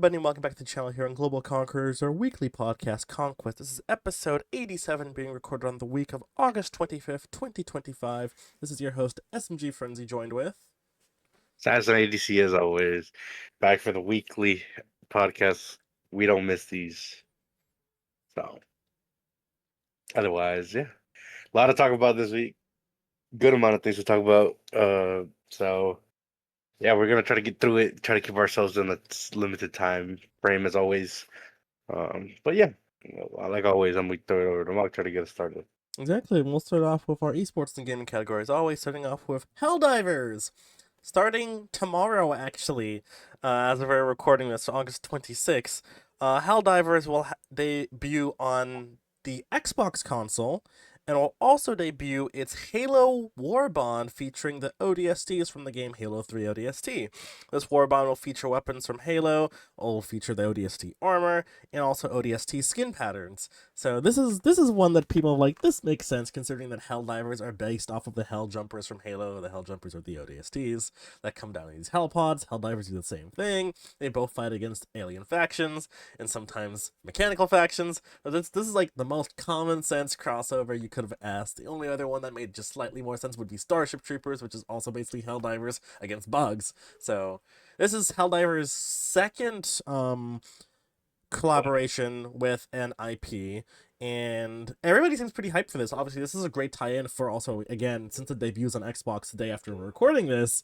everybody, and welcome back to the channel here on Global Conquerors, our weekly podcast, Conquest. This is episode 87, being recorded on the week of August 25th, 2025. This is your host, SMGFrenzy, joined with... AssassinADC as always, back for the weekly podcast. We don't miss these. So, otherwise, yeah, a lot to talk about this week. Good amount of things to talk about. So yeah, we're gonna try to get through it. Try to keep ourselves in a limited time frame as always. But yeah, like always, I'm gonna throw it over to Mark. Try to get us started. Exactly, and we'll start off with our esports and gaming categories, always starting off with Helldivers! Starting tomorrow, actually, as of we're recording this, August 26th, Helldivers will debut on the Xbox console, and will also debut its Halo Warbond featuring the ODSTs from the game Halo 3 ODST. This Warbond will feature weapons from Halo, will feature the ODST armor, and also ODST skin patterns. So this is one that people are like, this makes sense considering that Helldivers are based off of the Hell Jumpers from Halo. The Hell Jumpers are the ODSTs that come down in these Hell Pods. Helldivers do the same thing. They both fight against alien factions and sometimes mechanical factions. But this is like the most common sense crossover you could have asked. The only other one that made just slightly more sense would be Starship Troopers, which is also basically Helldivers against bugs. So this is Helldivers' second collaboration with an IP, and everybody seems pretty hyped for this. Obviously, this is a great tie-in for also, again, since it debuts on Xbox the day after we're recording this,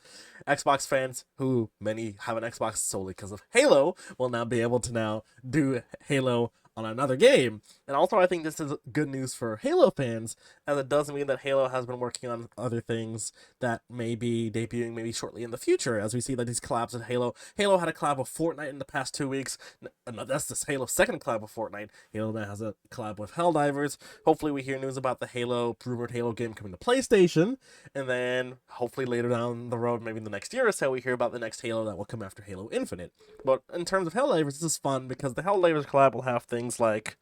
Xbox fans, who many have an Xbox solely because of Halo, will now be able to now do Halo on another game. And also, I think this is good news for Halo fans, as it does mean that Halo has been working on other things that may be debuting maybe shortly in the future, as we see that these collabs with Halo had a collab with Fortnite in the past 2 weeks. That's this Halo's second collab with Fortnite. Halo now has a collab with Helldivers. Hopefully we hear news about the rumored Halo game coming to PlayStation, and then hopefully later down the road, maybe in the next year or so, we hear about the next Halo that will come after Halo Infinite. But in terms of Helldivers, this is fun because the Helldivers collab will have things like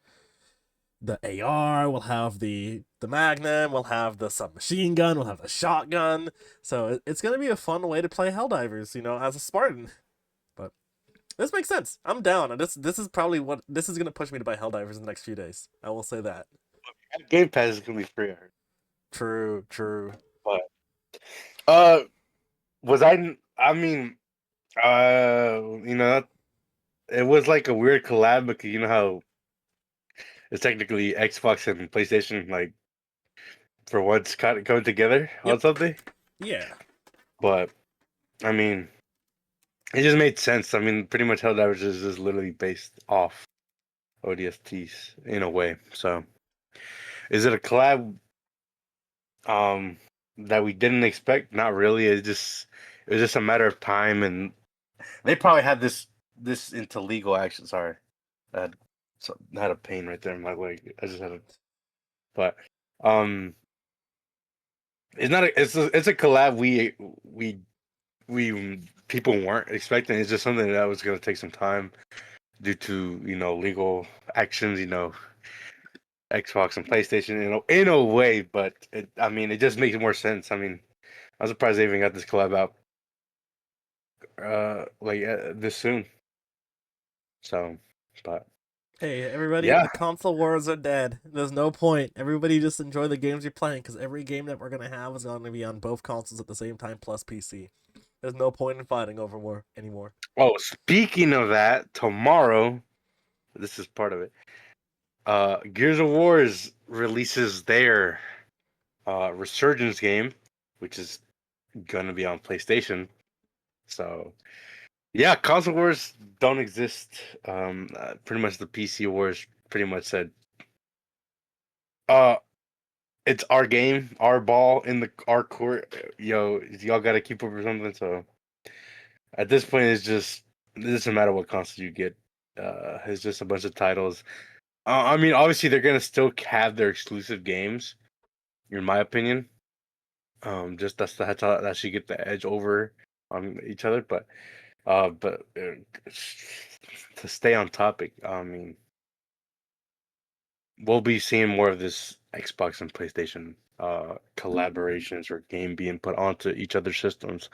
the AR, we'll have the Magnum, we'll have the submachine gun, we'll have the shotgun. So it's gonna be a fun way to play Helldivers, as a Spartan. But this makes sense. I'm down. This is probably what this is gonna push me to buy Helldivers in the next few days. I will say that. Game Pass is gonna be free. I heard. True, true. But uh, was I? I mean, it was like a weird collab because you know how it's technically Xbox and PlayStation, like for once kind of coming together on Yep. something. Yeah. But I mean, it just made sense. I mean, pretty much Helldivers is just literally based off ODSTs in a way. So, is it a collab that we didn't expect? Not really. It was just a matter of time, and they probably had this into legal action. Sorry, I had a pain right there in my leg. I just had a, but um, it's not a it's a collab we people weren't expecting. It's just something that was going to take some time due to legal actions. Xbox and PlayStation in a way, but I mean, it just makes more sense. I mean, I'm surprised they even got this collab out this soon. So, but Hey, everybody, yeah, the console wars are dead. There's no point. Everybody just enjoy the games you're playing, because every game that we're going to have is going to be on both consoles at the same time, plus PC. There's no point in fighting over war anymore. oh, speaking of that, tomorrow, this is part of it. Gears of War releases their Resurgence game, which is gonna be on PlayStation. So yeah, console wars don't exist. Pretty much the PC wars pretty much said, uh, it's our game, our ball in our court. Yo, y'all got to keep up or something. So at this point, it doesn't matter what console you get. It's just a bunch of titles. I mean, obviously they're gonna still have their exclusive games, in my opinion. Just that's how that should get the edge over on each other. But to stay on topic, I mean, we'll be seeing more of this Xbox and PlayStation collaborations or game being put onto each other's systems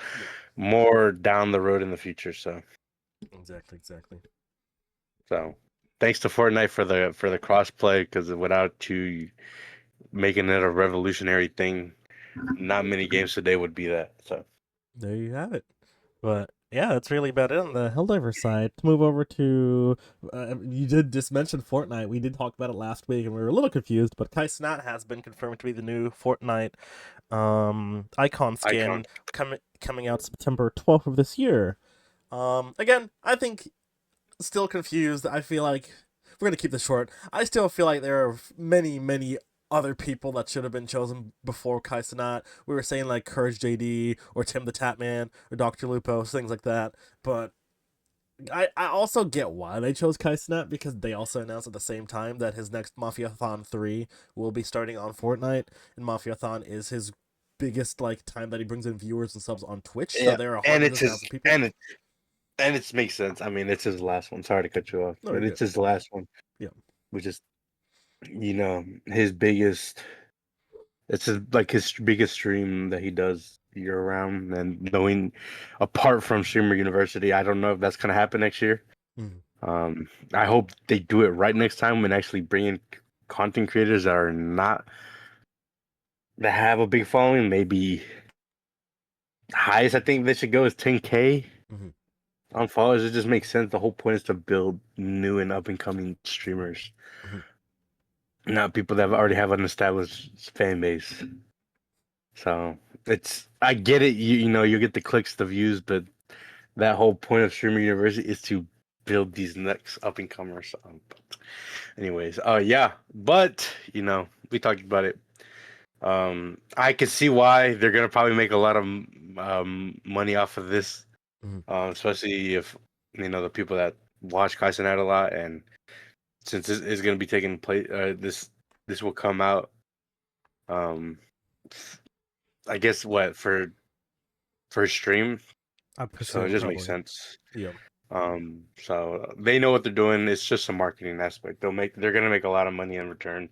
Yeah, more down the road in the future. So exactly, exactly. So thanks to Fortnite for the crossplay, because without you making it a revolutionary thing, not many games today would be that. So There you have it. But yeah, that's really about it on the Helldiver side. To move over to, you did just mention Fortnite. We did talk about it last week, and we were a little confused. But Cenat has been confirmed to be the new Fortnite icon icon. skin coming out September 12th of this year. Again, I think still confused. I feel like we're gonna keep this short. I still feel like there are many other people that should have been chosen before Kai Cenat. We were saying like Courage JD or Tim the Tatman or Dr. Lupo, things like that. But I also get why they chose Kai Cenat, because they also announced at the same time that his next Mafiathon 3 will be starting on Fortnite, and Mafiathon is his biggest like time that he brings in viewers and subs on Twitch. So Yeah, there are and it's his 100,000 people. and it makes sense. I mean, it's his last one. Sorry to cut you off, No, you're but good. it's his last one, Yeah. which is his biggest. It's his biggest stream that he does year round, and knowing apart from Streamer University, I don't know if that's gonna happen next year. Mhm. I hope they do it right next time and actually bring in content creators that are not that have a big following. Maybe highest I think they should go is 10K Mhm. on followers. It just makes sense. The whole point is to build new and up and coming streamers, Mhm. not people that already have an established fan base. So I get it. You get the clicks, the views, but that whole point of Streamer University is to build these next up and comers. Anyways, yeah, but we talked about it. I can see why they're gonna probably make a lot of money off of this, Mhm. especially if the people that watch Kaisen out a lot, and since this is gonna be taking place, this will come out. Um, I guess what for stream, I so it presume just makes probably. sense. Yeah. So they know what they're doing. It's just a marketing aspect. They're gonna make a lot of money in return.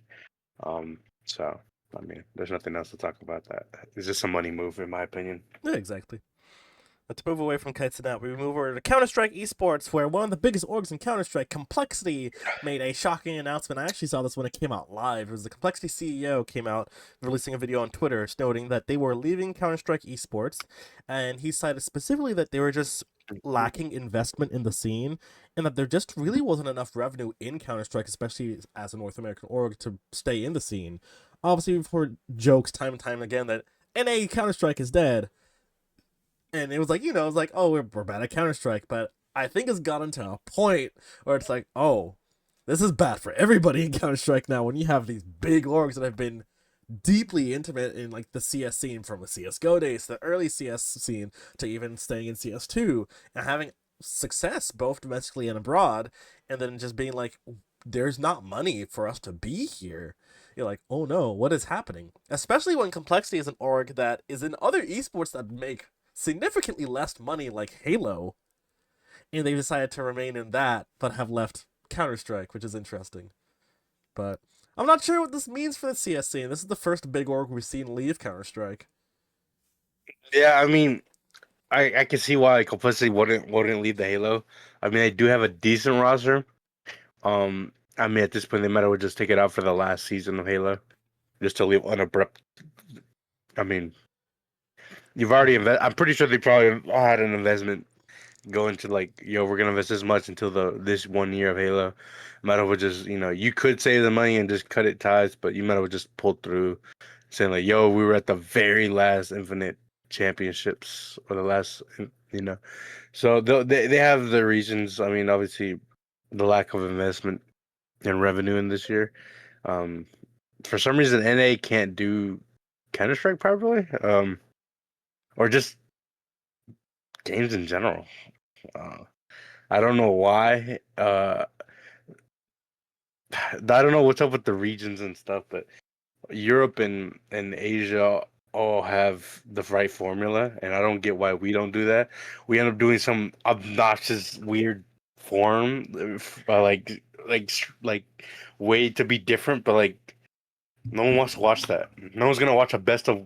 So I mean, there's nothing else to talk about that. It's just a money move, in my opinion. Yeah, exactly. But to move away from Kites and Out, we move over to Counter Strike Esports, where one of the biggest orgs in Counter Strike, Complexity, made a shocking announcement. I actually saw this when it came out live. It was the Complexity CEO came out releasing a video on Twitter noting that they were leaving Counter Strike Esports, and he cited specifically that they were just lacking investment in the scene, and that there just really wasn't enough revenue in Counter Strike, especially as a North American org, to stay in the scene. Obviously, we've heard jokes time and time again that NA Counter Strike is dead, and it was like, it was like, oh, we're bad at Counter Strike, but I think it's gotten to a point where it's like, oh, this is bad for everybody in Counter Strike now. When you have these big orgs that have been deeply intimate in like the CS scene, from the CS:GO days, the early CS scene, to even staying in CS2 and having success both domestically and abroad, and then just being like, there's not money for us to be here. You're like, oh no, what is happening? Especially when Complexity is an org that is in other esports that make significantly less money, like Halo, and they decided to remain in that but have left Counter Strike, which is interesting. But I'm not sure what this means for the CS scene. This is the first big org we've seen leave Counter Strike. Yeah, I mean, I can see why Complicity wouldn't leave the Halo. I mean, they do have a decent roster. I mean, at this point, they might as well just take it out for the last season of Halo, just to leave unabrupt. I mean, you've already invest. I'm pretty sure they probably had an investment going to like, yo, we're gonna invest this much until this 1 year of Halo. Might as well just, you could save the money and just cut it ties, but you might as well just pull through, saying like, yo, we were at the very last Infinite Championships or the last, you know. So they have the reasons. I mean, obviously, the lack of investment and revenue in this year. Um, for some reason, NA can't do Counter Strike properly, or just games in general. Uh, I don't know why. I don't know what's up with the regions and stuff, but Europe and Asia all have the right formula, and I don't get why we don't do that. We end up doing some obnoxious, weird form, like way to be different, but like no one wants to watch that. No one's gonna watch a best of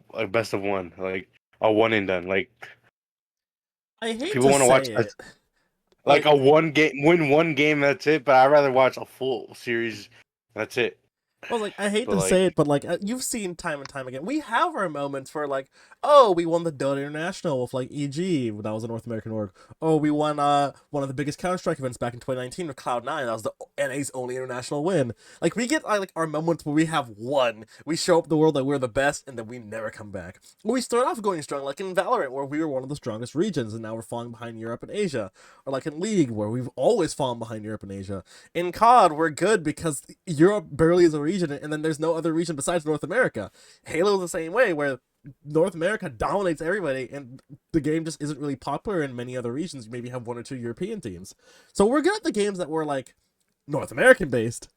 one, like a one and done. Like I hate people to want to watch say a, it. like a win one game. That's it. But I'd rather watch a full series. That's it. Well, like I hate But to say like, it, but like you've seen time and time again, we have our moments where like, oh, we won the Dota International with like EG, that was a North American org. Oh, we won one of the biggest Counter Strike events back in 2019 with Cloud9. That was the NA's only international win. Like we get like our moments where we have won, we show up the world that we're the best, and then we never come back. We start off going strong, like in Valorant, where we were one of the strongest regions, and now we're falling behind Europe and Asia, or like in League, where we've always fallen behind Europe and Asia. In COD, we're good because Europe barely is a region, and then there's no other region besides North America. Halo's the same way, where North America dominates everybody, and the game just isn't really popular in many other regions. You maybe have one or two European teams. So we're good at the games that were like North American based,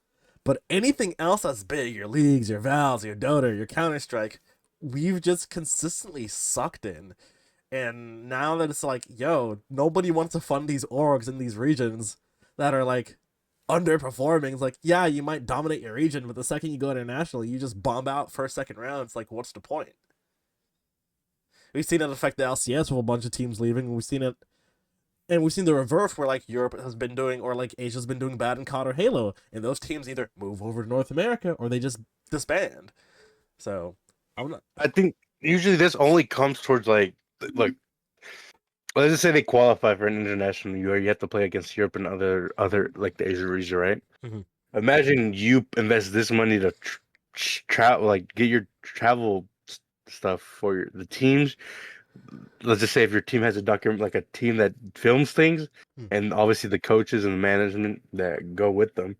but anything else that's big, your leagues, your Vals, your Dota, your Counter Strike, we've just consistently sucked in. And now that it's like, yo, nobody wants to fund these orgs in these regions that are like underperforming. It's like, yeah, you might dominate your region, but the second you go internationally, you just bomb out first, second round. It's like, what's the point? We've seen it affect the LCS with a bunch of teams leaving. We've seen it, and we've seen the reverse where like Europe has been doing, or like Asia's been doing bad in COD or Halo, and those teams either move over to North America or they just disband. So I'm not. I think usually this only comes towards like let's just say they qualify for an international. You have to play against Europe and other like the Asia region, right? Mhm. Imagine you invest this money to travel, like get your travel stuff for the teams. Let's just say if your team has a document, like a team that films things, Hmm. and obviously the coaches and the management that go with them.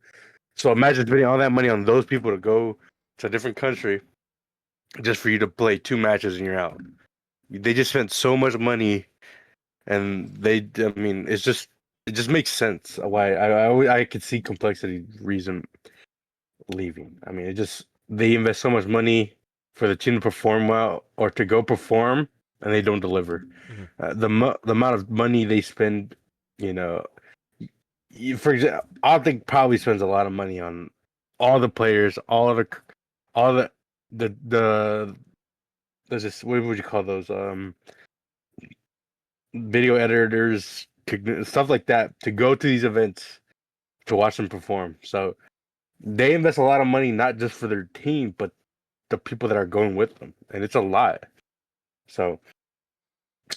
So imagine spending all that money on those people to go to a different country just for you to play 2 matches and you're out. They just spent so much money, and I mean, it just makes sense why I could see complexity reason leaving. I mean, they invest so much money for the team to perform well or to go perform, and they don't deliver. Mhm. The amount of money they spend, you know, for example, I think probably spends a lot of money on all the players, all the there's this, what would you call those, video editors, stuff like that, to go to these events to watch them perform. So they invest a lot of money not just for their team, but the people that are going with them, and it's a lot. So,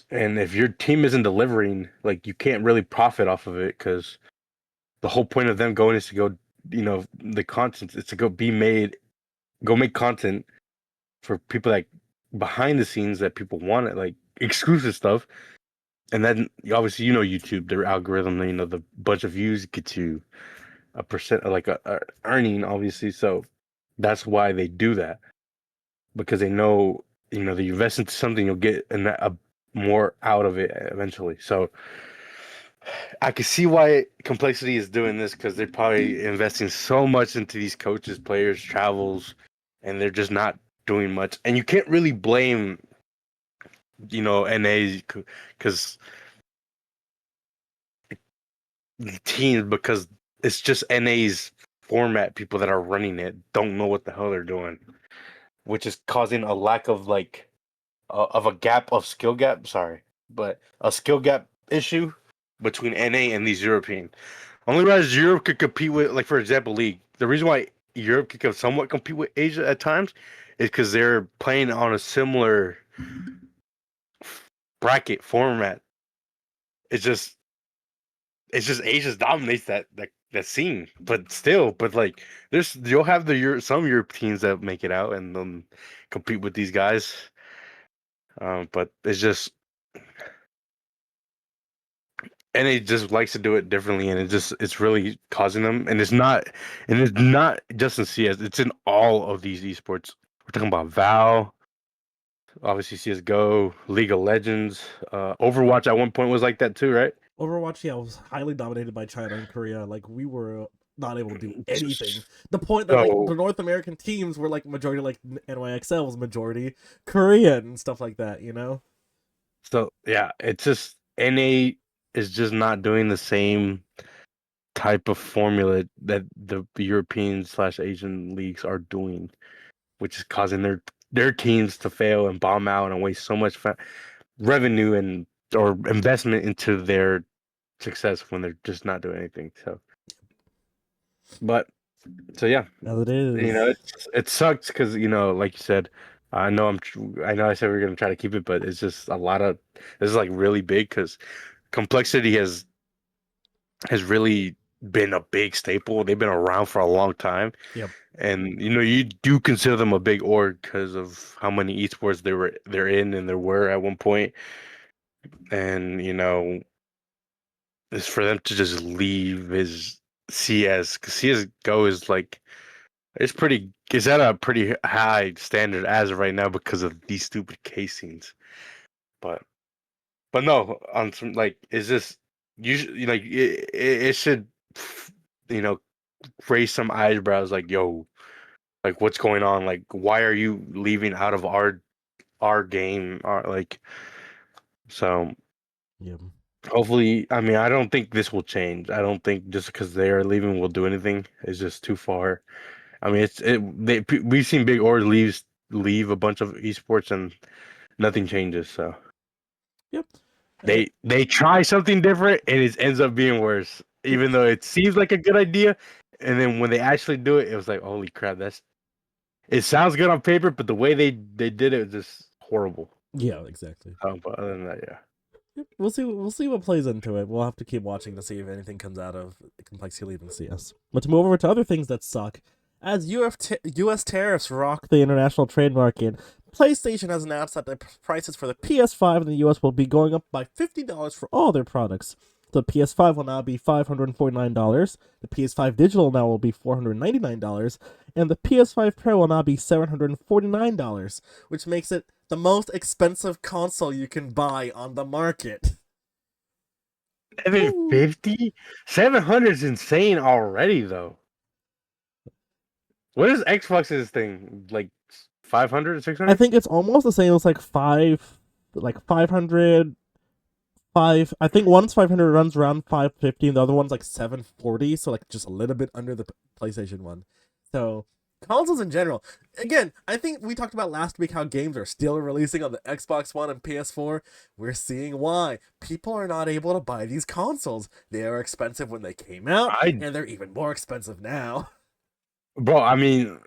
and if your team isn't delivering, like, you can't really profit off of it, because the whole point of them going is to go, the content is to go make content for people, like, behind the scenes, that people want it, like exclusive stuff. And then obviously, YouTube, their algorithm, the bunch of views get you a percent, like a earning, obviously. So that's why they do that, because they know, that you invest into something, you'll get a more out of it eventually. So I can see why Complexity is doing this, because they're probably investing so much into these coaches, players, travels, and they're just not doing much. And you can't really blame, NA, because teams, because it's just NA's format. People that are running it don't know what the hell they're doing, which is causing a lack of, like, of a skill gap. Sorry, but a skill gap issue between NA and these European. Only reason Europe could compete with, like, for example, League. The reason why Europe could somewhat compete with Asia at times is because they're playing on a similar bracket format. It's just Asia dominates that scene, but still, like, you'll have some Europeans that make it out and then compete with these guys. But it's just, and it just likes to do it differently, and it's really causing them. And it's not just in CS, it's in all of these esports. We're talking about Val, obviously CS:GO, League of Legends, Overwatch at one point was like that too, right? Overwatch, yeah, was highly dominated by China and Korea. Like we were not able to do anything. The point that like the So North American teams were like majority, like NYXL was majority Korean and stuff like that. You know. So yeah, it's just NA is just not doing the same type of formula that the European/Asian leagues are doing, which is causing their teams to fail and bomb out and waste so much revenue and or investment into their success when they're just not doing anything. But yeah, As it is. it sucks because like you said, I know I said we are gonna try to keep it, but it's just a lot of this is like really big because complexity has really been a big staple. They've been around for a long time. Yep. And you do consider them a big org because of how many esports they're in and there were at one point. And it's for them to just leave his CS because CS:GO is like it's at a pretty high standard as of right now because of these stupid casings. But no, on some like is this usually like it should you know raise some eyebrows like yo, like what's going on, like why are you leaving out of our game, like so Yep. hopefully, I mean, I don't think this will change. I don't think just because they are leaving will do anything. It's just too far. I mean, we've seen big orgs leave a bunch of esports and nothing changes. So Yep. they try something different and it ends up being worse, even though it seems like a good idea. And then when they actually do it, it was like, holy crap, it sounds good on paper, but the way they did it was just horrible. Yeah, exactly. But other than that, yeah. Yep. We'll see what plays into it. We'll have to keep watching to see if anything comes out of complexity leaving CS. But to move over to other things that suck, as U.S. tariffs rock the international trade market, PlayStation has announced that the prices for the PS5 in the U.S. will be going up by $50 for all their products. The PS5 will now be $549, the PS5 Digital now will be $499, and the PS5 Pro will now be $749, which makes it the most expensive console you can buy on the market. 750? 700 is insane already, though. What is Xbox's thing? Like 500, 600? I think it's almost the same as like 500. I think one's 500 runs around 550, and the other one's like 740, so like just a little bit under the PlayStation one. So consoles in general, again, I think we talked about last week how games are still releasing on the Xbox One and PS4. We're seeing why people are not able to buy these consoles. They are expensive when they came out, and they're even more expensive now. Bro, I mean,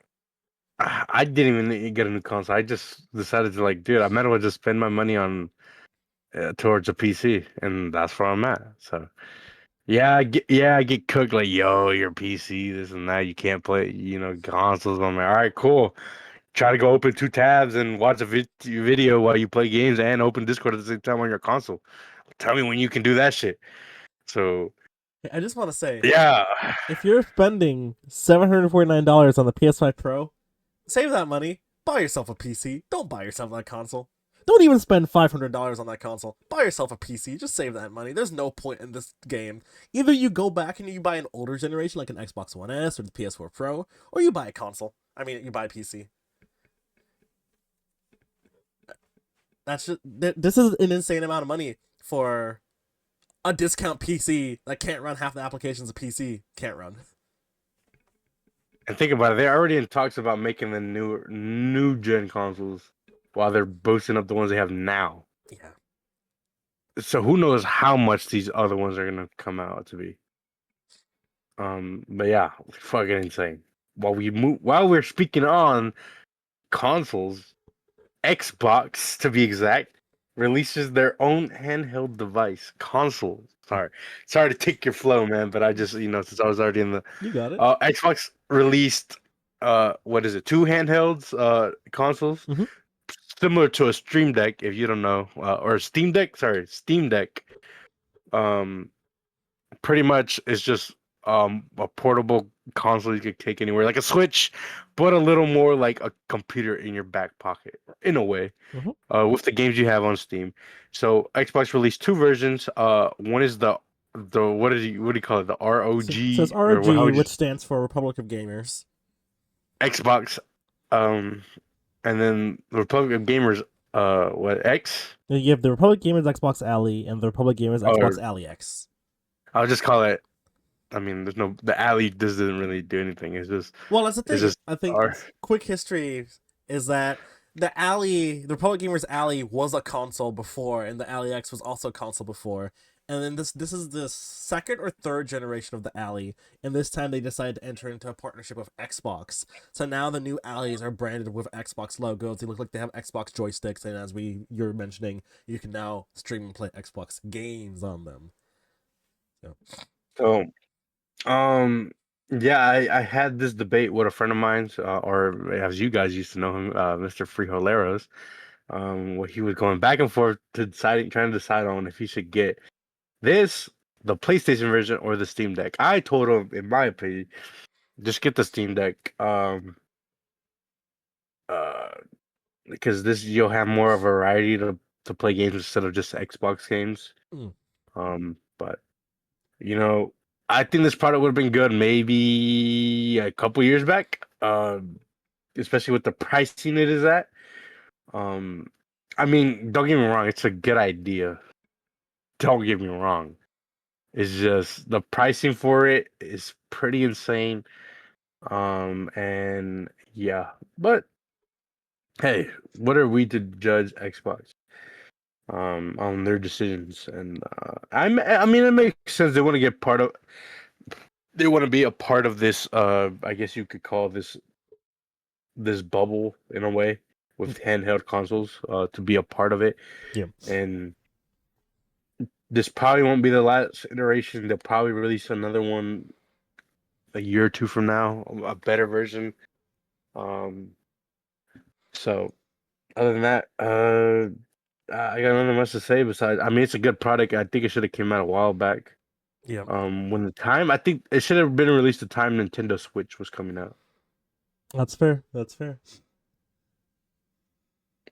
I didn't even get a new console. I just decided to like, dude, I might as well just spend my money on towards a PC, and that's where I'm at. So yeah, I get cooked like, yo, your PC, this and that. You can't play, consoles. I'm like, all right, cool. Try to go open two tabs and watch a video while you play games and open Discord at the same time on your console. Tell me when you can do that shit. So I just want to say, yeah, if you're spending $749 on the PS5 Pro, save that money, buy yourself a PC. Don't buy yourself that console. Don't even spend $500 on that console. Buy yourself a PC. Just save that money. There's no point in this game. Either you go back and you buy an older generation like an Xbox One S or the PS4 Pro, or you buy a console. I mean, you buy a PC. This is an insane amount of money for a discount PC that can't run half the applications a PC can't run. and think about it. They're already in talks about making the new gen consoles while they're boosting up the ones they have now. Yeah. So who knows how much these other ones are gonna come out to be. But yeah, fucking insane. While we're speaking on consoles, Xbox to be exact releases their own handheld device console. Sorry to take your flow, man, but I just since I was already in the You got it. Xbox released what is it, two handhelds consoles. Mhm. Similar to a Stream Deck, if you don't know, or Steam Deck. Sorry, Steam Deck. Pretty much it's just a portable console you could take anywhere, like a Switch, but a little more like a computer in your back pocket, in a way, with the games you have on Steam. So Xbox released two versions. One is the what do you call it? The So it's ROG, or how ROG, would you which stands for Republic of Gamers. Xbox, and then the Republic of Gamers, what X? You have the Republic Gamers Xbox Alley and the Republic Gamers Xbox Alley X. I'll just call it. I mean, the alley doesn't really do anything. It's just That's the thing. it's just I think quick history is that the Republic Gamers Alley was a console before, and the Alley X was also a console before. And then this is the second or third generation of the Alley, and this time they decided to enter into a partnership with Xbox. So now the new Alleys are branded with Xbox logos. They look like they have Xbox joysticks, and as you're mentioning, you can now stream and play Xbox games on them. So. So, yeah, I had this debate with a friend of mine, or as you guys used to know him, Mr. Frijoleros. Where he was going back and forth to trying to decide on if he should get this, the PlayStation version, or the Steam Deck. I told him, in my opinion, just get the Steam Deck. Uh, because this you'll have more of a variety to play games instead of just Xbox games. Mm. But you know, I think this product would have been good maybe a couple years back. Especially with the pricing it is at. I mean, don't get me wrong, it's a good idea. Don't get me wrong. It's just the pricing for it is pretty insane. And yeah, but hey, what are we to judge Xbox on their decisions? And I mean, it makes sense. They want to get part of. They want to be a part of this. I guess you could call this bubble in a way with handheld consoles. To be a part of it, Yeah. and this probably won't be the last iteration. They'll probably release another one a year or two from now, a better version. Um, so other than that, I got nothing much to say besides. I mean, it's a good product. I think it should have came out a while back. Yeah. When the time, I think it should have been released the time Nintendo Switch was coming out. That's fair. That's fair.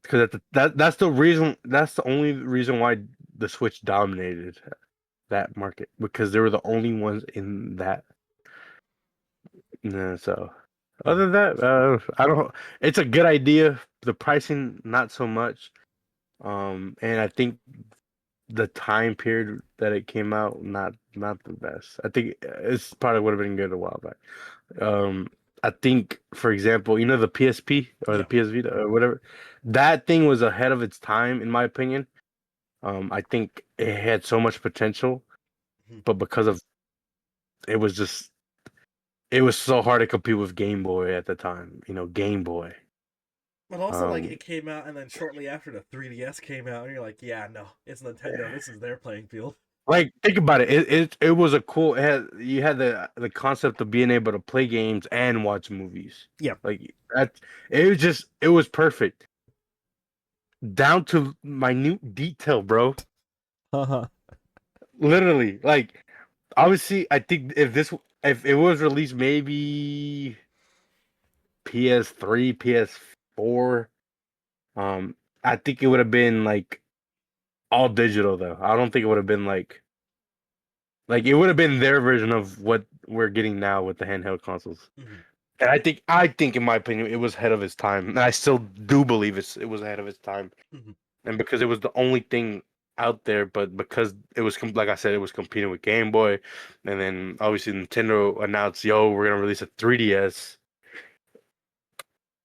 Because that's the reason. That's the only reason why the Switch dominated that market, because they were the only ones in that. Yeah, so other than that, I don't. It's a good idea. The pricing, not so much. And I think the time period that it came out, not the best. I think it's probably would have been good a while back. Um, I think, for example, you know the PSP or the Yeah. PS Vita or whatever, that thing was ahead of its time, in my opinion. I think it had so much potential, Mhm. but because of it was just it was so hard to compete with Game Boy at the time. You know, Game Boy. But also, like, Um, it came out, and then shortly after the 3DS came out, and you're like, yeah, no, it's Nintendo. This is their playing field. Like, think about it. It was a cool. You had the concept of being able to play games and watch movies. Yeah. Like that. It was perfect down to minute detail, bro. Haha. Literally, like obviously, I think if it was released maybe PS3, PS4, I think it would have been like all digital though. I don't think it would have been like it would have been their version of what we're getting now with the handheld consoles. Mhm. And I think in my opinion it was ahead of its time. And I still do believe it was ahead of its time. Mhm. And because it was the only thing out there, but because it was like I said, it was competing with Game Boy, and then obviously Nintendo announced, "Yo, we're gonna release a 3DS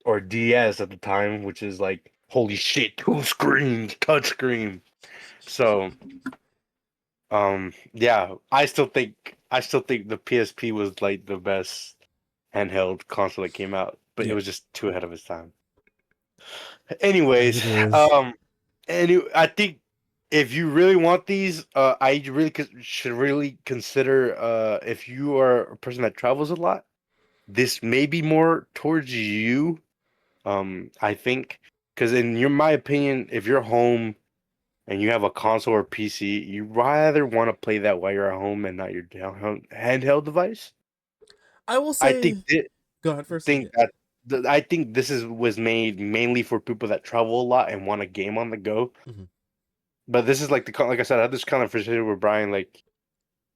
or DS at the time," which is like, holy shit, two screens, touch screen. So, yeah, I still think the PSP was like the best handheld console that came out, but it Yeah. was just too ahead of its time. As Anyways, it is. I think if you really want these, I really should really consider if you are a person that travels a lot, this may be more towards you. I think because my opinion, if you're home and you have a console or PC, you rather want to play that while you're at home and not your handheld device. I will I think say, go ahead first. Yeah. I think this was made mainly for people that travel a lot and want a game on the go. Mhm. But this is like like I said, I had this conversation with Brian. Like,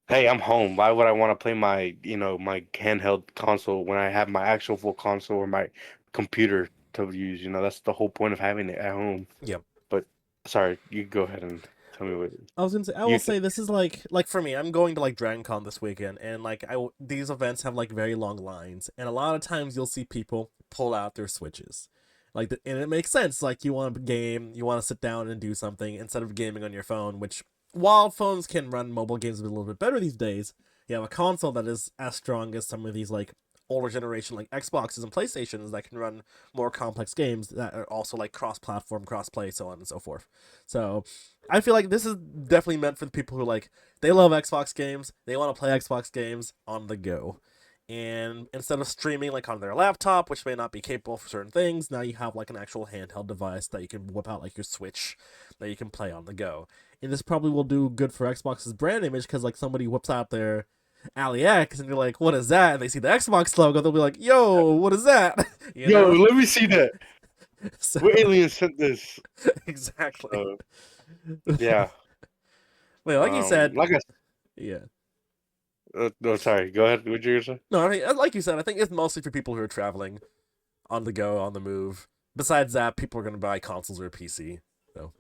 hey, I'm home. Why would I want to play my handheld console when I have my actual full console or my computer to use? You know, that's the whole point of having it at home. Yeah. But sorry, you go ahead and tell me what I was gonna say, I will you say think. this is like for me, I'm going to like Dragon Con this weekend, and like these events have like very long lines, and a lot of times you'll see people pull out their Switches, like and it makes sense. Like you want to game, you want to sit down and do something instead of gaming on your phone, which while phones can run mobile games a little bit better these days, you have a console that is as strong as some of these like older generation like Xboxes and PlayStations that can run more complex games that are also like cross-platform, cross-play, so on and so forth. So I feel like this is definitely meant for the people who like they love Xbox games, they want to play Xbox games on the go. And instead of streaming like on their laptop, which may not be capable for certain things, now you have like an actual handheld device that you can whip out like your Switch that you can play on the go. And this probably will do good for Xbox's brand image because like somebody whips out their Ali X and you're like, what is that? And they see the Xbox logo, they'll be like, yo, what is that? You Yo, know? let me see that. So What alien sent this? exactly. So yeah. Wait, like you said, Like I yeah. no, sorry. Go ahead. What you gonna say? No, I mean, like you said, I think it's mostly for people who are traveling on the go, on the move. Besides that, people are gonna buy consoles or a PC. So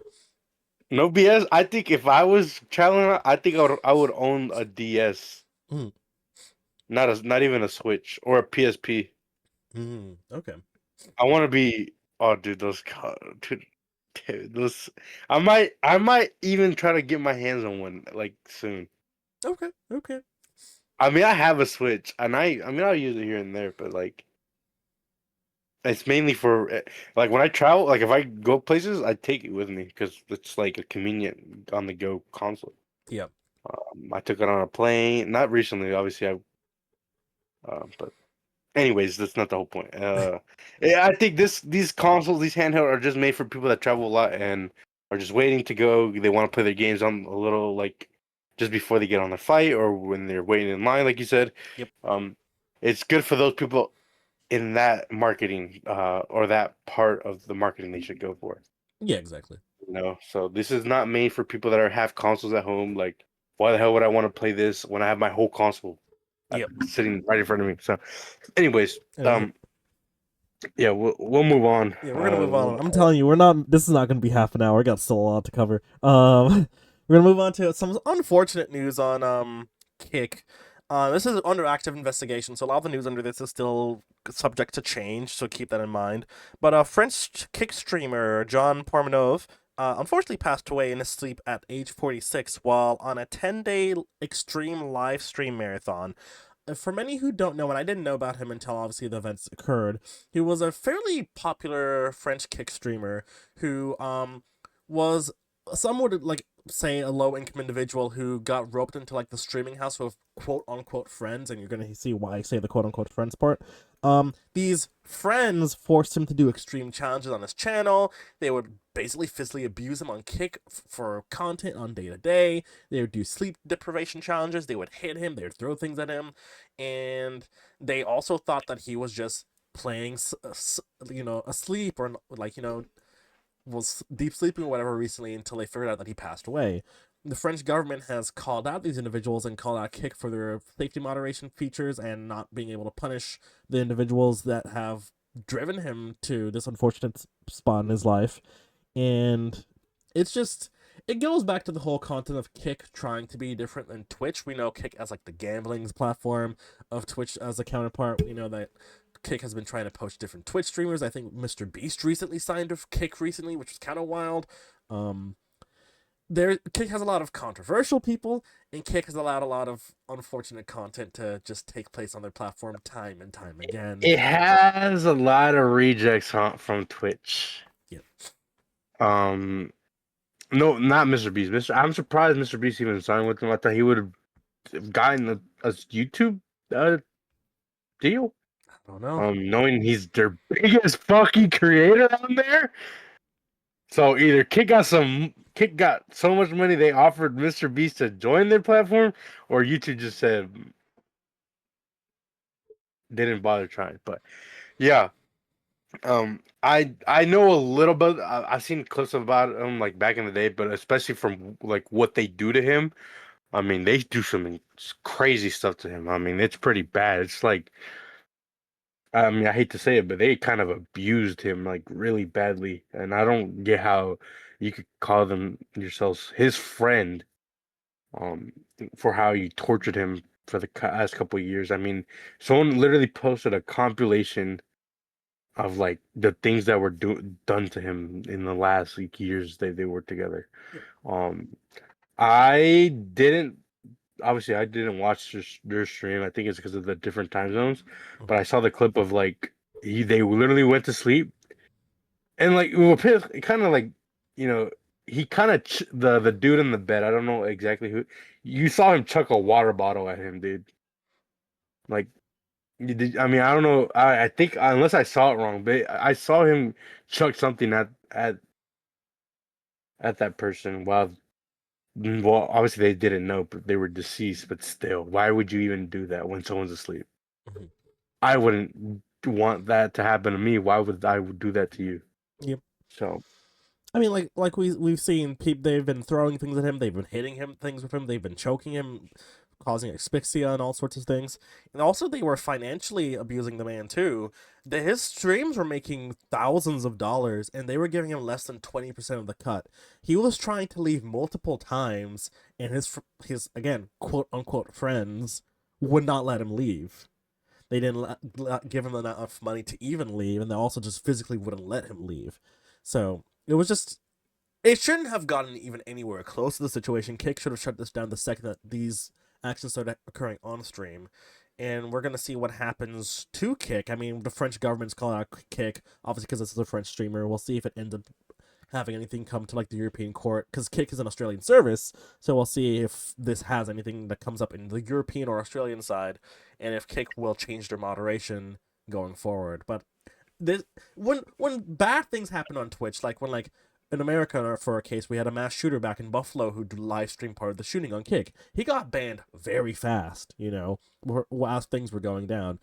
No BS. I think if I was traveling, I think I would own a DS, mm, not even a Switch or a PSP. okay. I want to be. Oh, dude, dude, those. I might even try to get my hands on one like soon. Okay, okay. I mean, I have a Switch, and I mean, I'll use it here and there, but like, it's mainly for like when I travel. Like, if I go places, I take it with me because it's like a convenient on the go console. Yep. I took it on a plane, not recently, obviously. But anyways, that's not the whole point. Yeah, I think these consoles, these handheld, are just made for people that travel a lot and are just waiting to go. They want to play their games on a little like just before they get on their fight or when they're waiting in line, like you said. Yep. Um, it's good for those people in that marketing, or that part of the marketing they should go for. Yeah, exactly. So this is not made for people that have consoles at home. Like, why the hell would I want to play this when I have my whole console Yep. sitting right in front of me? So, anyways, Yeah, yeah, we'll move on. yeah, we're gonna move on. I'm telling you, we're not. This is not gonna be half an hour. We got still a lot to cover. We're gonna move on to some unfortunate news on Kick. This is under active investigation, so a lot of the news under this is still subject to change. So keep that in mind. But French Kick streamer John Pormanov unfortunately passed away in his sleep at age 46 while on a 10-day extreme live stream marathon. For many who don't know, and I didn't know about him until obviously the events occurred, he was a fairly popular French kick streamer who was, some would like say, a low income individual who got roped into like the streaming house with quote unquote friends, and you're gonna see why I say the quote unquote friends part. These friends forced him to do extreme challenges on his channel. They would basically physically abuse him on Kick for content on day to day. They would do sleep deprivation challenges. They would hit him. They would throw things at him, and they also thought that he was just playing, asleep, or like was deep sleeping or whatever recently, until they figured out that he passed away. The French government has called out these individuals and called out Kick for their safety moderation features and not being able to punish the individuals that have driven him to this unfortunate spot in his life. And it's just, it goes back to the whole content of Kick trying to be different than Twitch. We know Kick as like the gambling platform of Twitch as a counterpart. We know that Kick has been trying to poach different Twitch streamers. I think Mr. Beast recently signed with Kick recently, which was kind of wild. Um, Kick has a lot of controversial people, and Kick has allowed a lot of unfortunate content to just take place on their platform time and time again. It has a lot of rejects from Twitch. Yeah. No, not Mr. Beast. I'm surprised Mr. Beast even signed with them. I thought he would have gotten a YouTube deal. I don't know. Knowing he's their biggest fucking creator on there. So either Kick got so much money they offered Mr. Beast to join their platform, or YouTube just said they didn't bother trying. But yeah, I know a little bit. I've seen clips about him like back in the day, but especially from like what they do to him. I mean, they do some crazy stuff to him. I mean, it's pretty bad. It's like, I mean, I hate to say it, but they kind of abused him like really badly, and I don't get how you could call them yourselves his friend, um, for how you tortured him for the last couple of years. I mean, someone literally posted a compilation of like the things that were done to him in the last like years they worked together. Yeah. Um, I didn't obviously I didn't watch their stream. I think it's because of the different time zones, but I saw the clip of like they literally went to sleep and like it kind of like you know he kind of the dude in the bed. I don't know exactly who. You saw him chuck a water bottle at him, dude. Like you did. I mean, I don't know. I think unless I saw it wrong, but I saw him chuck something at that person while. Well, obviously they didn't know, but they were deceased. But still, why would you even do that when someone's asleep? Mhm. I wouldn't want that to happen to me. Why would I do that to you? Yep. So I mean, like we've seen people. They've been throwing things at him. They've been hitting him things with him. They've been choking him, causing asphyxia and all sorts of things. And also, they were financially abusing the man too. His streams were making thousands of dollars, and they were giving him less than 20% of the cut. He was trying to leave multiple times, and his again quote unquote friends would not let him leave. They didn't give him enough money to even leave, and they also just physically wouldn't let him leave. So it was just it shouldn't have gotten even anywhere close to the situation. Kick should have shut this down the second that these actions started occurring on stream. And we're going to see what happens to Kick. I mean, the French government's calling out Kick, obviously because this is a French streamer. We'll see if it ends up having anything come to like the European court, because Kick is an Australian service. So we'll see if this has anything that comes up in the European or Australian side, and if Kick will change their moderation going forward. But this when bad things happen on Twitch, like when like in America for a case, we had a mass shooter back in Buffalo who live streamed part of the shooting on Kick. He got banned very fast, as things were going down.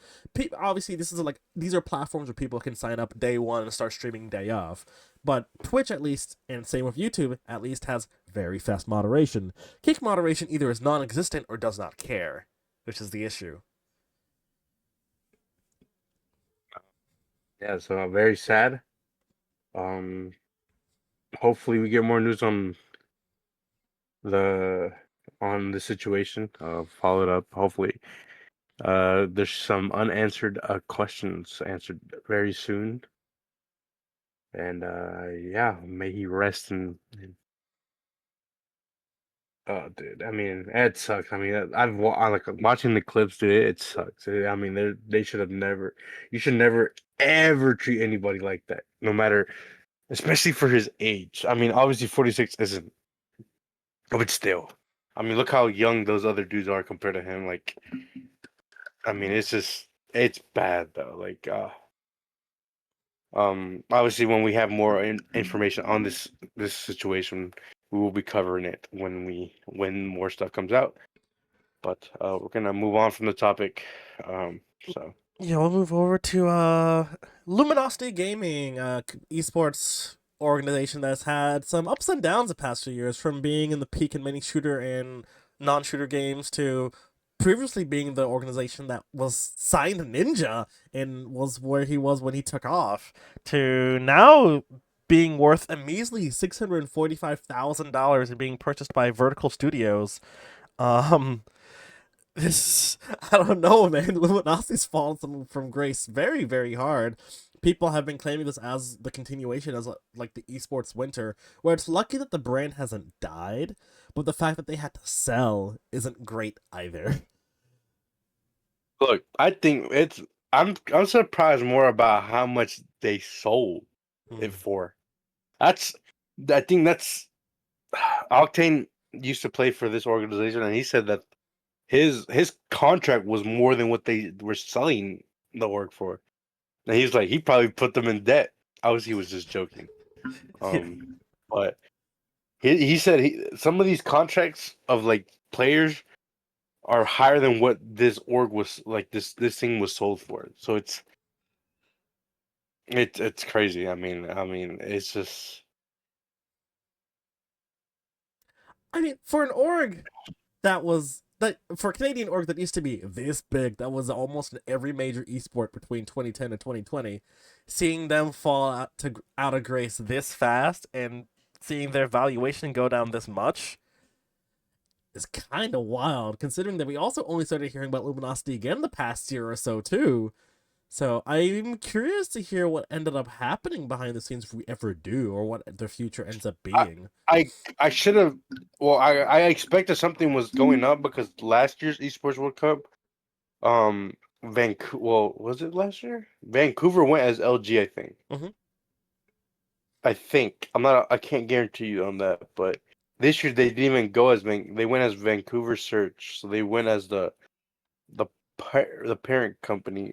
Obviously, this is like these are platforms where people can sign up day one and start streaming day of. But Twitch, at least, and same with YouTube, at least has very fast moderation. Kick moderation either is non-existent or does not care, which is the issue. yeah, so very sad. Um, hopefully we get more news the the situation. Follow it up. Hopefully, there's some unanswered questions answered very soon. And yeah, may he rest in. Oh, dude. I mean, it sucks. I mean, I like watching the clips, dude. It sucks. I mean, they should have never. You should never ever treat anybody like that, no matter, especially for his age. I mean, obviously 46 isn't, but still. I mean, look how young those other dudes are compared to him. Like, I mean, it's bad though. Like, obviously when we have more information on this situation, we will be covering it when more stuff comes out. But we're gonna move on from the topic. So Yeah, we'll move over to Luminosity Gaming, esports organization that's had some ups and downs the past few years, from being in the peak in many shooter and non-shooter games to previously being the organization that was signed Ninja and was where he was when he took off, to now being worth a measly $645,000 and being purchased by Vertical Studios. Um, this I don't know, man. Luminosity's fallen from grace very, very hard. People have been claiming this as the continuation, as like the esports winter, where it's lucky that the brand hasn't died, but the fact that they had to sell isn't great either. look, I think I'm surprised more about how much they sold it Hmm. for. That's I think that's Octane used to play for this organization, and he said that his contract was more than what they were selling the org for. And he's like, he probably put them in debt. Obviously, he was just joking. Yeah. But he said some of these contracts of like players are higher than what this org was like. This thing was sold for. So it's crazy. I mean, it's just I mean, for an org that for a Canadian org that used to be this big, that was almost in every major esport between 2010 and 2020, seeing them fall out of grace this fast and seeing their valuation go down this much is kind of wild, considering that we also only started hearing about Luminosity again the past year or so too. So I'm curious to hear what ended up happening behind the scenes, if we ever do, or what their future ends up I being. I I should have. Well, I expected something was going up because last year's Esports World Cup, Vancouver. Well, was it last year? Vancouver went as LG, I think. Mhm. I think I'm not. I can't guarantee you on that, but this year they didn't even go as They went as Vancouver Search, so they went as the the parent company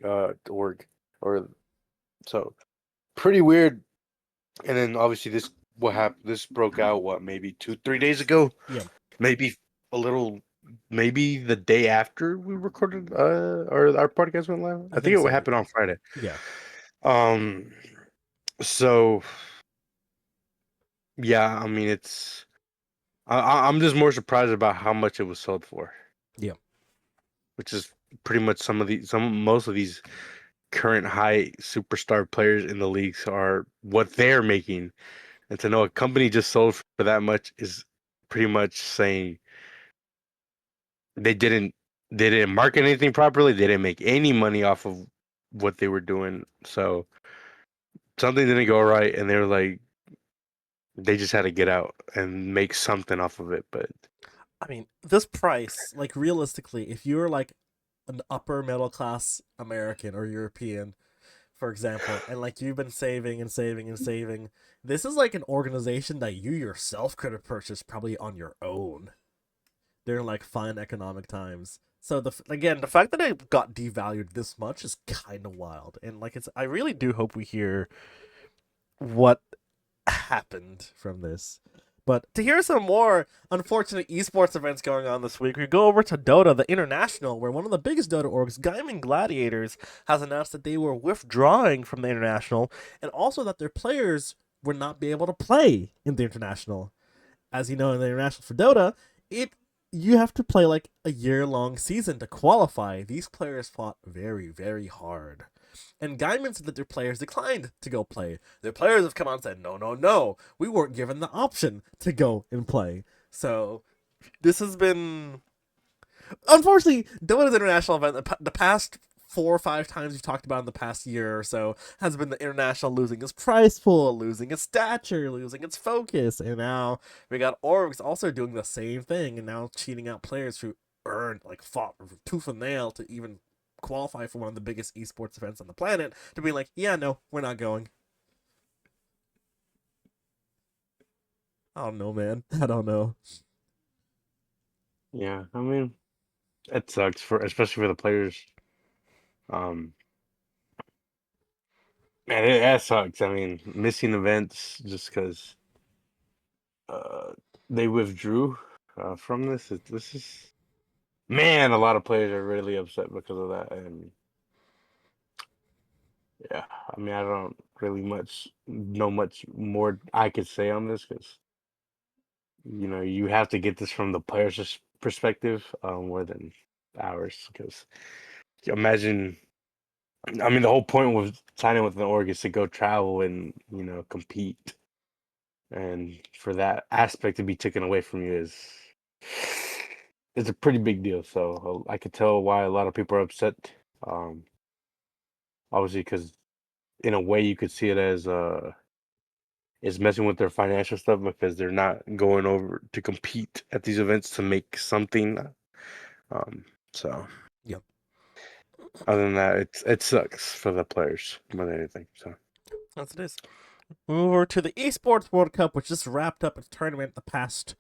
org or so pretty weird. And then obviously this what happened. This broke out what maybe 2-3 days ago. Yeah. Maybe a little. Maybe the day after we recorded or our podcast went live. I I think think it would so. happen on Friday. Yeah. Um. So yeah, I mean it's. I'm just more surprised about how much it was sold for, Yeah. which is pretty much most of these current high superstar players in the leagues are what they're making, and to know a company just sold for that much is pretty much saying they didn't they didn't market anything properly. They didn't make any money off of what they were doing, so something didn't go right, and they were like they just had to get out and make something off of it, but. I mean, this price, like realistically, if you're like an upper middle class American or European, for example, and like you've been saving and saving and saving, this is like an organization that you yourself could have purchased probably on your own during like fine economic times. So the fact that it got devalued this much is kind of wild, and like I really do hope we hear what happened from this. But to hear some more unfortunate esports events going on this week, we go over to Dota, the International, where one of the biggest Dota orgs, Gaimin Gladiators, has announced that they were withdrawing from the International, and also that their players would not be able to play in the International. As you know, in the International for Dota, it you have to play like a year-long season to qualify. These players fought very, very hard. And Gaiman said that their players declined to go play. Their players have come out and said, no, no, no. We weren't given the option to go and play. So this has been, unfortunately, Dota's international event, the past 4 or 5 times we've talked about in the past year or so, has been the international losing its prize pool, losing its stature, losing its focus. And now we got orgs also doing the same thing and now cheating out players who earned, like, fought tooth and nail to even qualify for one of the biggest esports events on the planet, to be like, yeah, no, we're not going. I don't know, man. I don't know. Yeah, I mean, it sucks especially for the players. Um, Man, that sucks. I mean, missing events just because uh they withdrew from this. This is man, a lot of players are really upset because of that, and yeah, I mean, I don't really know much more I could say on this because you have to get this from the players' perspective more than ours because imagine. I mean, the whole point was signing with an org is to go travel and compete, and for that aspect to be taken away from you is a pretty big deal. So I could tell why a lot of people are upset. Um, Obviously, because in a way you could see it as is messing with their financial stuff because they're not going over to compete at these events to make something. Um, so Yep. other than that, it sucks for the players more than anything. So. That's it is. Move over to the Esports World Cup, which just wrapped up its tournament the past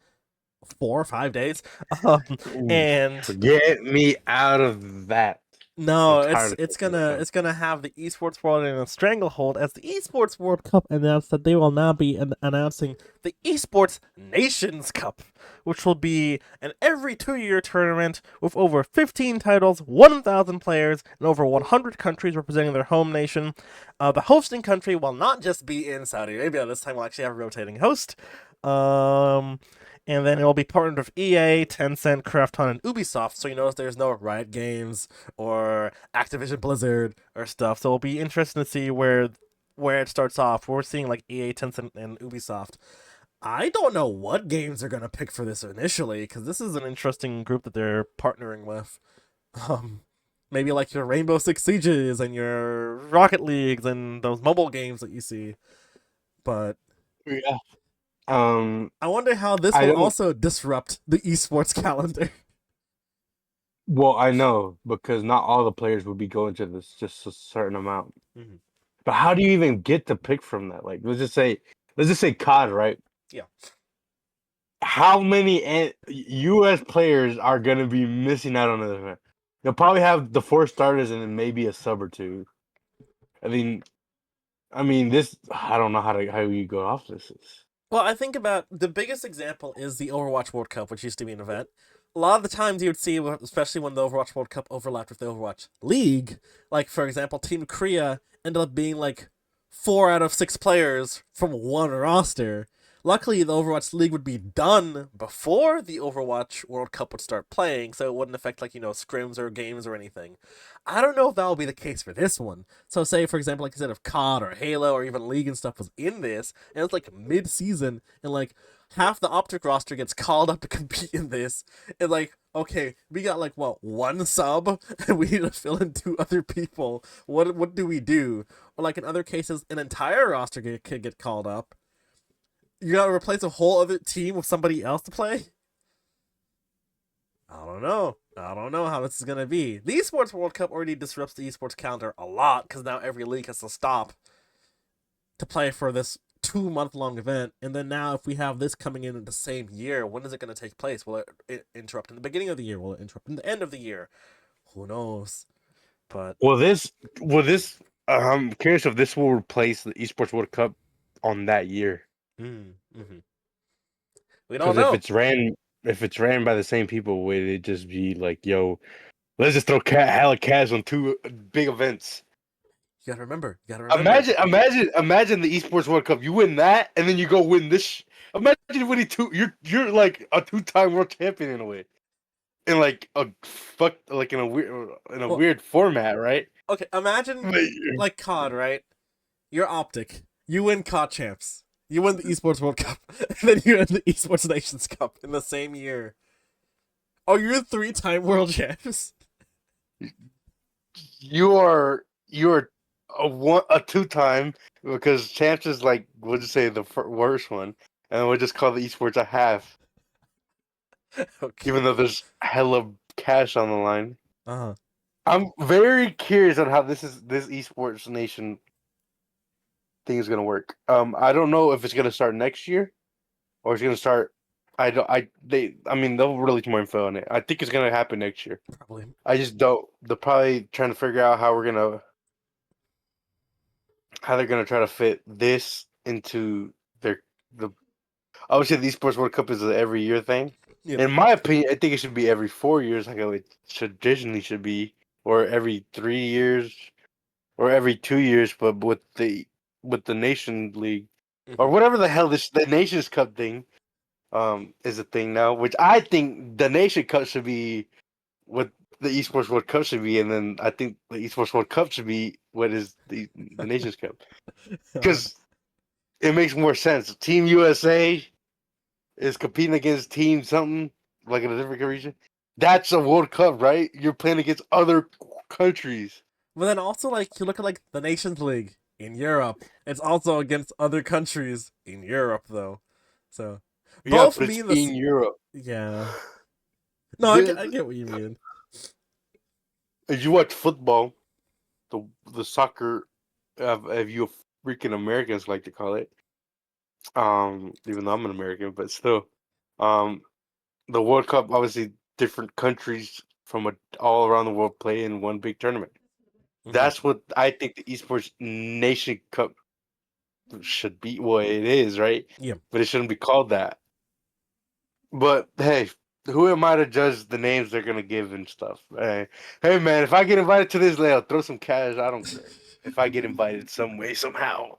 4 or 5 days. Um, Ooh, and get me out of that. I'm no, tired it's of it's thinking about gonna that. it's gonna have the Esports World in a stranglehold as the Esports World Cup announced that they will now be announcing the Esports Nations Cup, which will be an every 2 year tournament with over 15 titles, 1,000 players, and over 100 countries representing their home nation. The hosting country will not just be in Saudi Arabia. This time we'll actually have a rotating host. Um, and then it will be partnered with EA, Tencent, Krafton, and Ubisoft. So you notice there's no Riot Games or Activision Blizzard or stuff. So it'll be interesting to see where it starts off. We're seeing like EA, Tencent, and Ubisoft. I don't know what games they're gonna pick for this initially, because this is an interesting group that they're partnering with. Um, Maybe like your Rainbow Six Sieges and your Rocket Leagues and those mobile games that you see. But Yeah. I wonder how this I will don't. also disrupt the esports calendar. Well, I know because not all the players would be going to this, just a certain amount. Mhm. But how do you even get to pick from that? Like, let's just say COD, right? Yeah. How many U.S. players are going to be missing out on the event? They'll probably have the 4 starters and then maybe a sub or two. I mean, this. I don't know how you go off this. Well, I think about the biggest example is the Overwatch World Cup, which used to be an event. A lot of the times you would see, especially when the Overwatch World Cup overlapped with the Overwatch League, like, for example, Team Korea ended up being like 4 out of 6 players from one roster. Luckily, the Overwatch League would be done before the Overwatch World Cup would start playing, so it wouldn't affect, like, scrims or games or anything. I don't know if that will be the case for this one. So, say, for example, like you said, if COD or Halo or even League and stuff was in this, and it's like mid-season, and like half the Optic roster gets called up to compete in this, and like, okay, we got like what, one sub, and we need to fill in 2 other people. What do we do? Or like in other cases, an entire roster could get called up. You gotta replace a whole other team with somebody else to play. I don't know. I don't know how this is gonna be. The Esports World Cup already disrupts the esports calendar a lot because now every league has to stop to play for this 2 month long event. And then now, if we have this coming in the same year, when is it going to take place? Will it interrupt in the beginning of the year? Will it interrupt in the end of the year? Who knows? But I'm curious if this will replace the Esports World Cup on that year. mm-hmm. We don't Because if know. it's ran by the same people, would it just be like, yo, let's just throw hella cash on 2 big events? You gotta remember. You gotta remember. Imagine the Esports World Cup. You win that, and then you go win this. Imagine winning two. You're like a 2-time world champion in a way, in like a like in a Well, weird format, right? okay. Imagine like COD, right? You're Optic. You win COD champs. You win the Esports World Cup, and then you win the Esports Nations Cup in the same year. Oh, you're 3-time world champs. You're a 2-time because champs is like, we'll just say the worst one, and we'll just call the esports a half, Okay. even though there's hella cash on the line. Uh-huh. I'm very curious on how this esports nation thing is gonna work. I don't know if it's gonna start next year or it's gonna start. I don't. I mean, they'll release more info on it. I think it's gonna happen next year. Probably. I just don't. They're probably trying to figure out how they're gonna try to fit this into the. Obviously, the esports World Cup is an every year thing. Yep. In my opinion, I think it should be every 4 years, like it traditionally should be, or every 3 years, or every 2 years. But with the Nation League or whatever the hell the Nations Cup thing, is a thing now. Which I think the Nation Cup should be what the Esports World Cup should be, and then I think the Esports World Cup should be what is the Nations Cup, because it makes more sense. Team USA is competing against Team something like in a different region. That's a World Cup, right? You're playing against other countries. But then also, like, you look at like the Nations League in Europe. It's also against other countries in Europe, though. So Yeah, both but it's mean in Europe. Yeah. No, I get what you mean. As you watch football, the soccer, if you freaking Americans like to call it, even though I'm an American, but still, um, the World Cup, obviously, different countries from all around the world play in one big tournament. That's what I think the Esports Nation Cup should be. Well, it is, right? Yeah. But it shouldn't be called that. But hey, who am I to judge the names they're gonna give and stuff? Hey, man, if I get invited to this, I'll throw some cash. I don't care if I get invited some way, somehow.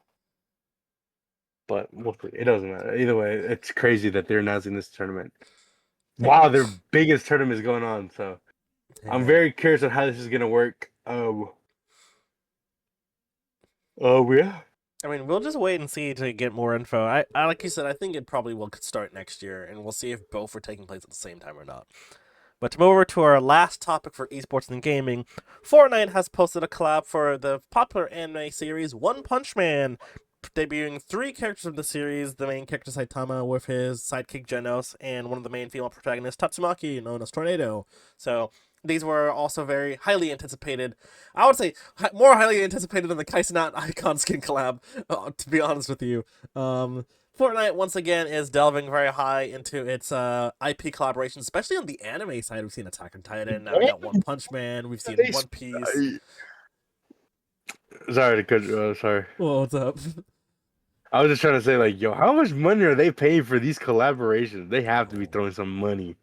But it doesn't matter. Either way, it's crazy that they're announcing this tournament. Wow, their biggest tournament is going on. So I'm very curious on how this is gonna work. Yeah. I mean, we'll just wait and see to get more info. I like you said, I think it probably will start next year, and we'll see if both are taking place at the same time or not. But to move over to our last topic for esports and gaming, Fortnite has posted a collab for the popular anime series One Punch Man, debuting 3 characters of the series: the main character Saitama with his sidekick Genos, and one of the main female protagonists Tatsumaki, known as Tornado. So these were also very highly anticipated. I would say more highly anticipated than the Cenat Icon skin collab, to be honest with you. Fortnite, once again, is delving very high into its IP collaborations, especially on the anime side. We've seen Attack on Titan, now we got One Punch Man, we've seen One Piece. Sorry to cut. Sorry. Whoa, what's up? I was just trying to say, like, yo, how much money are they paying for these collaborations? They have to be throwing some money.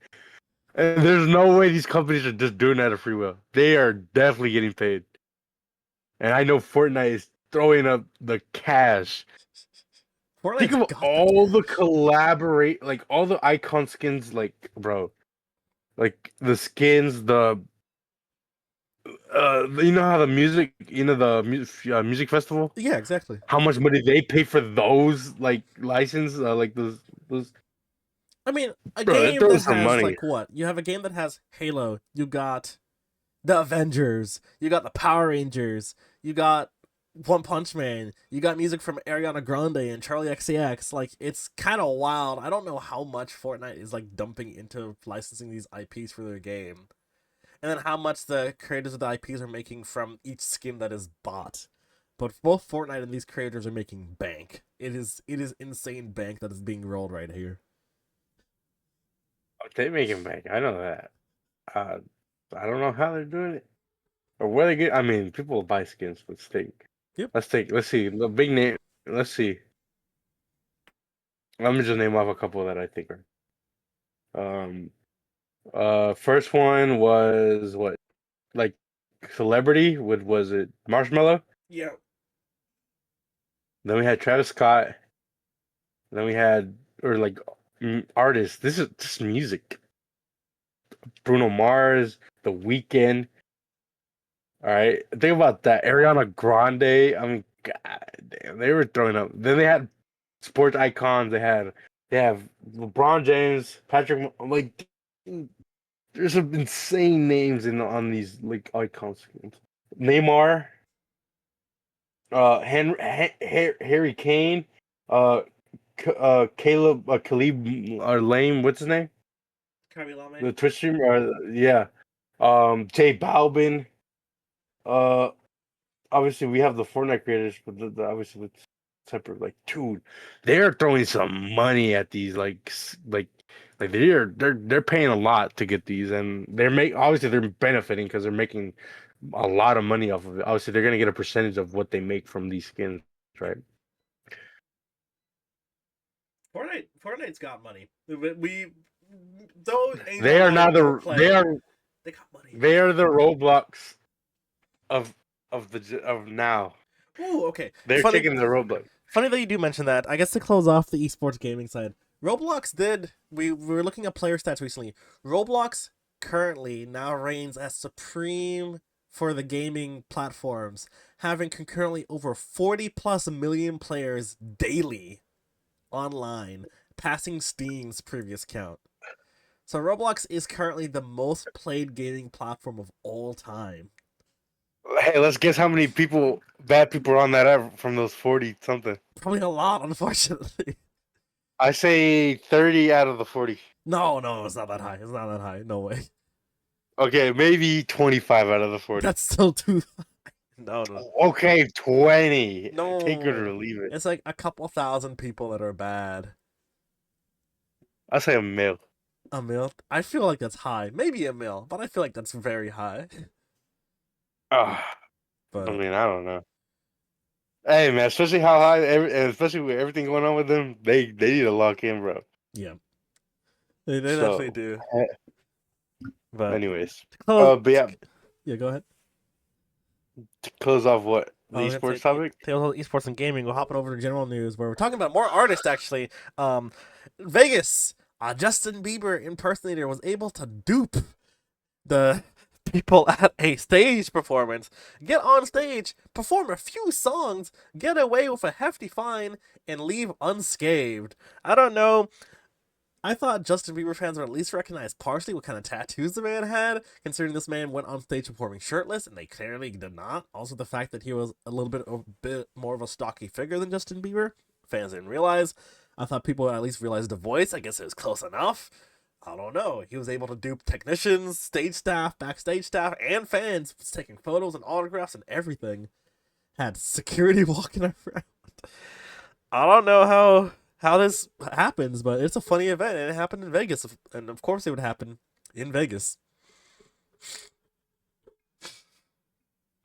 And there's no way these companies are just doing that at free will. They are definitely getting paid. And I know Fortnite is throwing up the cash. Think of all the collaborate, like all the icon skins, like, bro, like the skins, you know how the music, the music festival. Yeah, exactly. How much money they pay for those, like license, like those. I mean, Bro, game that has money. like what? You have a game that has Halo. You got the Avengers. You got the Power Rangers. You got One Punch Man. You got music from Ariana Grande and Charlie XCX. Like, it's kind of wild. I don't know how much Fortnite is like dumping into licensing these IPs for their game, and then how much the creators of the IPs are making from each skin that is bought. But both Fortnite and these creators are making bank. It is insane bank that is being rolled right here. They making bank. I know that. I don't know how they're doing it or where they get. I mean, people will buy skins. Let's think. Yep. Let's see. The big name. Let's see. Let me just name off a couple that I think are. First one was what? Like celebrity. Was it Marshmello? Yeah. Then we had Travis Scott. Then we had like artists. This is just music. Bruno Mars, The Weeknd. All right, think about that. Ariana Grande. I mean, god damn, they were throwing up. Then they had sports icons. They have LeBron James, Patrick. Like, there's some insane names on these like icons. Neymar, Harry Kane, Caleb or Lame. What's his name? The Twitch streamer. Yeah. J Balvin. Obviously we have the Fortnite creators, but obviously it's separate. Like, dude, they're throwing some money at these. Like they're paying a lot to get these, and obviously they're benefiting because they're making a lot of money off of it. Obviously, they're gonna get a percentage of what they make from these skins, right? Fortnite's got money. They are now they got money. They are the Roblox of now. Ooh, okay. They're taking the Roblox. Funny that you do mention that. I guess to close off the esports gaming side, Roblox did. We were looking at player stats recently. Roblox currently now reigns as supreme for the gaming platforms, having concurrently over 40+ million players daily online, passing Steam's previous count. So Roblox is currently the most played gaming platform of all time. Hey, let's guess how many bad people are on that app from those 40 something. Probably a lot, unfortunately. I say 30 out of the 40. No, it's not that high. It's not that high. No way. Okay, maybe 25 out of the 40. That's still too high. No. Okay, 20. No. Take it or leave it. It's like a couple thousand people that are bad. I'll say a mil. A mil? I feel like that's high. Maybe a mil, but I feel like that's very high. But I mean, I don't know. Hey, man, especially how high, especially with everything going on with them, they need to lock in, bro. Yeah. They definitely do. But anyways. But yeah. Yeah, go ahead. To close off what? The esports topic? Esports and gaming. We're hopping over to general news where we're talking about more artists, actually. Vegas, Justin Bieber impersonator was able to dupe the people at a stage performance, get on stage, perform a few songs, get away with a hefty fine, and leave unscathed. I don't know. I thought Justin Bieber fans would at least recognize partially what kind of tattoos the man had, considering this man went on stage performing shirtless, and they clearly did not. Also, the fact that he was a bit more of a stocky figure than Justin Bieber, fans didn't realize. I thought people would at least realize the voice. I guess it was close enough. I don't know. He was able to dupe technicians, stage staff, backstage staff, and fans, taking photos and autographs and everything. Had security walking around. I don't know how this happens, but it's a funny event, and it happened in Vegas, and of course it would happen in Vegas.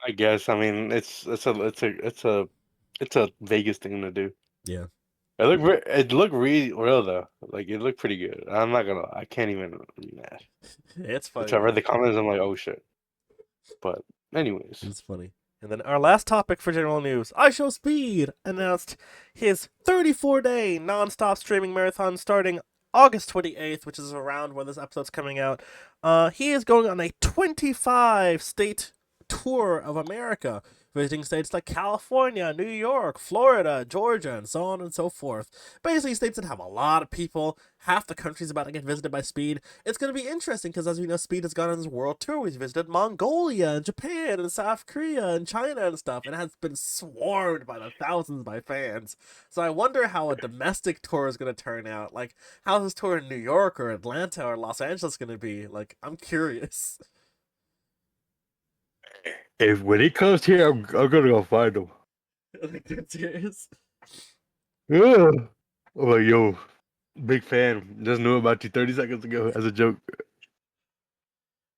I guess. I mean, it's a Vegas thing to do. Yeah, It looked really real though. Like it looked pretty good. I'm not gonna. I can't even be mad. it's Which I funny. read the comments. I'm like, oh shit. But anyways, It's funny. And then our last topic for general news: IShowSpeed announced his 34-day non-stop streaming marathon starting August 28th, which is around when this episode's coming out. He is going on a 25-state tour of America, visiting states like California, New York, Florida, Georgia, and so on and so forth. Basically, states that have a lot of people. Half the country's about to get visited by Speed. It's going to be interesting because, as we know, Speed has gone on his world tour. He's visited Mongolia and Japan and South Korea and China and stuff, and has been swarmed by the thousands by fans. So I wonder how a domestic tour is going to turn out. Like, how's this tour in New York or Atlanta or Los Angeles going to be? Like, I'm curious. if when he comes here, I'm gonna go find him. Like, dude, serious? Yeah. I'm like, yo, big fan. Just knew about you 30 seconds ago as a joke.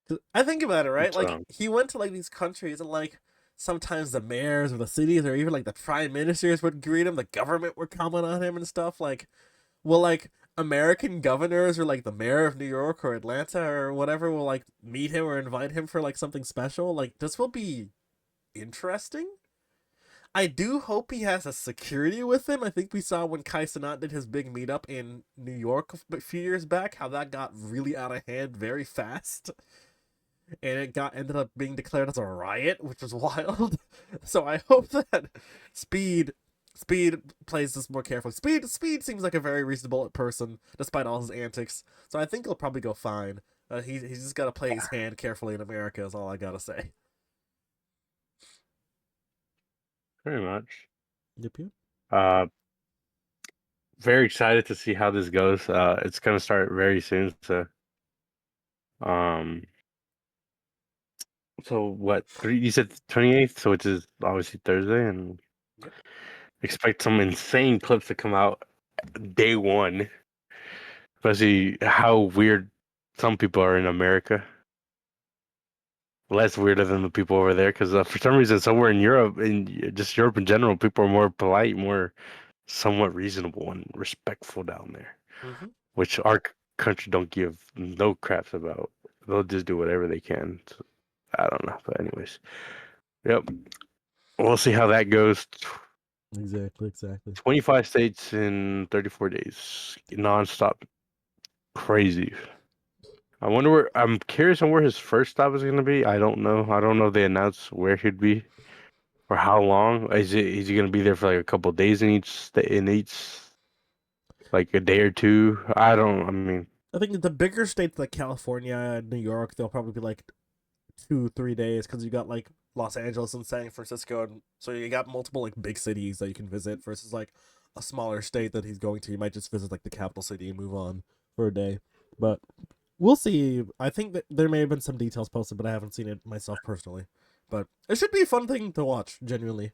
'Cause I think about it, right? Like, So, he went to, like, these countries, and, like, sometimes the mayors of the cities or even, like, the prime ministers would greet him, the government would comment on him and stuff. Like, will, like, American governors or, like, the mayor of New York or Atlanta or whatever will, like, meet him or invite him for, like, something special? Like, this will be interesting. I do hope he has a security with him. I think we saw when Cenat did his big meetup in New York a few years back how that got really out of hand very fast, and it got ended up being declared as a riot, which was wild. So I hope that Speed Speed plays this more carefully. Speed seems like a very reasonable person despite all his antics. So I think he'll probably go fine. He's just got to play his hand carefully in America is all I got to say. pretty much. Yep, yep. Uh, very excited to see how this goes. It's gonna start very soon. Um, so what? You said 28th, so which is obviously Thursday, and Yep. expect some insane clips to come out day one. Especially how weird some people are in America. Less weirder than the people over there, because for some reason, somewhere in Europe, in just Europe in general, people are more polite, more somewhat reasonable and respectful down there, Mm-hmm. which our country don't give no craps about. They'll just do whatever they can. So, I don't know, but anyways, yep. We'll see how that goes. Exactly. 25 states in 34 days, nonstop, crazy. I wonder where. I'm curious on where his first stop is going to be. I don't know. I don't know if they announced where he'd be or how long. Is he going to be there for like a couple of days in each like a day or two? I don't. I mean, I think the bigger states like California and New York, they'll probably be like 2-3 days because you got like Los Angeles and San Francisco, and so you got multiple like big cities that you can visit versus like a smaller state that he's going to. You might just visit like the capital city and move on for a day, but we'll see. I think that there may have been some details posted, but I haven't seen it myself personally. But it should be a fun thing to watch, genuinely.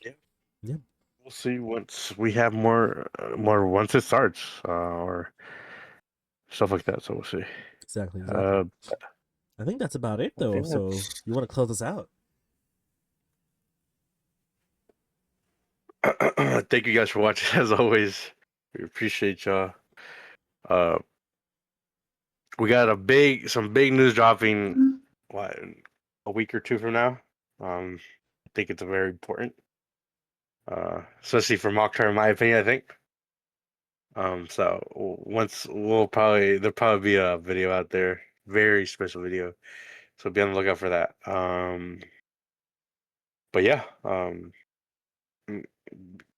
yeah, Yeah, we'll see once we have more once it starts or stuff like that. So we'll see. exactly. Uh, I think that's about it I though. think So that's. you want to close us out? Thank you guys for watching as always. We appreciate y'all. Uh, we got some big news dropping. What, a week or two from now? I think it's very important. Especially for mock in my opinion. I think. So once there'll probably be a video out there, very special video. So be on the lookout for that. But yeah,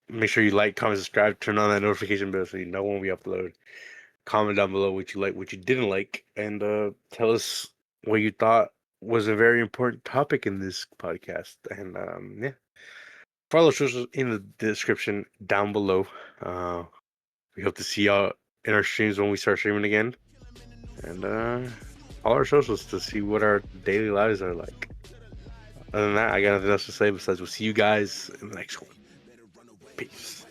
Make sure you like, comment, subscribe, turn on that notification bell so you know when we upload. Comment down below what you like, what you didn't like, and tell us what you thought was a very important topic in this podcast. And yeah, follow socials in the description down below. We hope to see y'all in our streams when we start streaming again, and all our socials to see what our daily lives are like. Other than that, I got nothing else to say besides we'll see you guys in the next one. Peace.